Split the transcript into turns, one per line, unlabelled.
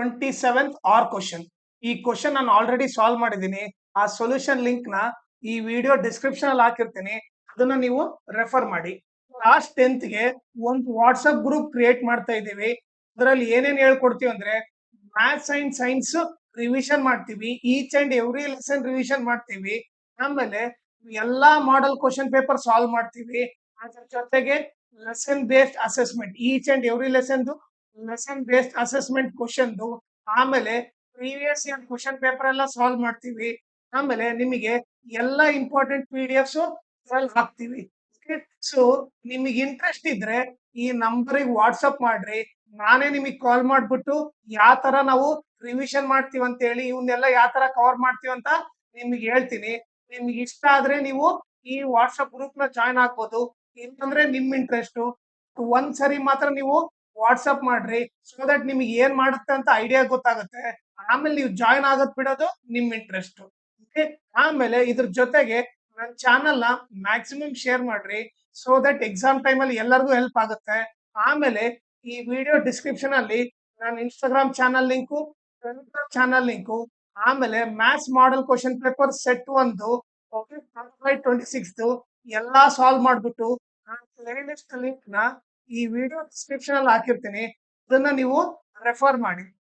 27th R question. ಈ question ನಾನು already solve ಮಾಡಿದ್ದೀನಿ. ಆ ಸೊಲ್ಯೂಷನ್ ಲಿಂಕ್ ನ ಈ ವಿಡಿಯೋ ಡಿಸ್ಕ್ರಿಪ್ಷನ್ ಅಲ್ಲಿ ಹಾಕಿರ್ತೀನಿ, ಅದನ್ನ ನೀವು ರೆಫರ್ ಮಾಡಿ. ಕ್ಲಾಸ್ 10th ಗೆ ಒಂದು ವಾಟ್ಸ್ಆಪ್ ಗ್ರೂಪ್ ಕ್ರಿಯೇಟ್ ಮಾಡ್ತಾ ಇದ್ದೀವಿ. ಅದರಲ್ಲಿ ಏನೇನ್ ಹೇಳ್ಕೊಡ್ತೀವಿ ಅಂದ್ರೆ ಮ್ಯಾಥ್ಸ್ ಅಂಡ್ ಸೈನ್ಸ್ ರಿವಿಷನ್ ಮಾಡ್ತೀವಿ, each and every lesson revision ಮಾಡ್ತೀವಿ. ಆಮೇಲೆ ಎಲ್ಲಾ ಮಾಡೆಲ್ ಕ್ವಶನ್ ಪೇಪರ್ ಸಾಲ್ವ್ ಮಾಡ್ತೀವಿ. ಅದ್ರ ಜೊತೆಗೆ lesson based assessment, each and every lesson based assessment question, ಆಮೇಲೆ ಪ್ರೀವಿಯಸ್ ಇಯರ್ ಕ್ವಶನ್ ಪೇಪರ್ ಎಲ್ಲ ಸಾಲ್ವ್ ಮಾಡ್ತೀವಿ. ಆಮೇಲೆ ನಿಮಗೆ ಎಲ್ಲ ಇಂಪಾರ್ಟೆಂಟ್ PDF ಹಾಕ್ತೀವಿ. ಸೊ ನಿಮಗೆ ಇಂಟ್ರೆಸ್ಟ್ ಇದ್ರೆ ಈ ನಂಬರಿಗೆ ವಾಟ್ಸಪ್ ಮಾಡ್ರಿ, ನಾನೇ ನಿಮಗೆ ಕಾಲ್ ಮಾಡ್ಬಿಟ್ಟು ಯಾವ ತರ ನಾವು ರಿವಿಷನ್ ಮಾಡ್ತೀವಿ ಅಂತ ಹೇಳಿ, ಇವನ್ನೆಲ್ಲ ಯಾವ ತರ ಕವರ್ ಮಾಡ್ತೀವಿ ಅಂತ ನಿಮಗೆ ಹೇಳ್ತೀನಿ. ನಿಮ್ಗೆ ಇಷ್ಟ ಆದ್ರೆ ನೀವು ಈ ವಾಟ್ಸಪ್ ಗ್ರೂಪ್ ನ ಜಾಯ್ನ್ ಆಗ್ಬೋದು, ಇಲ್ಲಾಂದ್ರೆ ನಿಮ್ ಇಂಟ್ರೆಸ್ಟ್ ಒಂದ್ಸರಿ ಮಾತ್ರ ನೀವು ವಾಟ್ಸಪ್ ಮಾಡ್ರಿ, ಸೊ ದಟ್ ನಿಮಗೆ ಏನ್ ಮಾಡುತ್ತೆ ಅಂತ ಐಡಿಯಾ ಗೊತ್ತಾಗುತ್ತೆ. ಆಮೇಲೆ ನೀವು ಜಾಯ್ನ್ ಆಗೋದ್ ಬಿಡೋದು ನಿಮ್ ಇಂಟ್ರೆಸ್ಟ್. ಆಮೇಲೆ ಇದ್ರ ಜೊತೆಗೆ ನನ್ನ ಚಾನಲ್ ನ ಮ್ಯಾಕ್ಸಿಮಮ್ ಶೇರ್ ಮಾಡ್ರಿ, ಸೊ ದಟ್ ಎಕ್ಸಾಮ್ ಟೈಮ್ ಅಲ್ಲಿ ಎಲ್ಲರಿಗೂ ಹೆಲ್ಪ್ ಆಗುತ್ತೆ. ಆಮೇಲೆ ಈ ವಿಡಿಯೋ ಡಿಸ್ಕ್ರಿಪ್ಷನ್ ಅಲ್ಲಿ ನನ್ನ Instagram channel link, Telegram channel link, ಆಮೇಲೆ maths model question paper set 1 25-26 ಎಲ್ಲಾ ಸಾಲ್ವ್ ಮಾಡ್ಬಿಟ್ಟು ಆ ಪ್ಲೇ ಲಿಸ್ಟ್ ಲಿಂಕ್ ನ ಈ ವಿಡಿಯೋ ಡಿಸ್ಕ್ರಿಪ್ಷನ್ ಅಲ್ಲಿ ಹಾಕಿರ್ತೀನಿ, ಅದನ್ನ ನೀವು ರೆಫರ್ ಮಾಡಿ.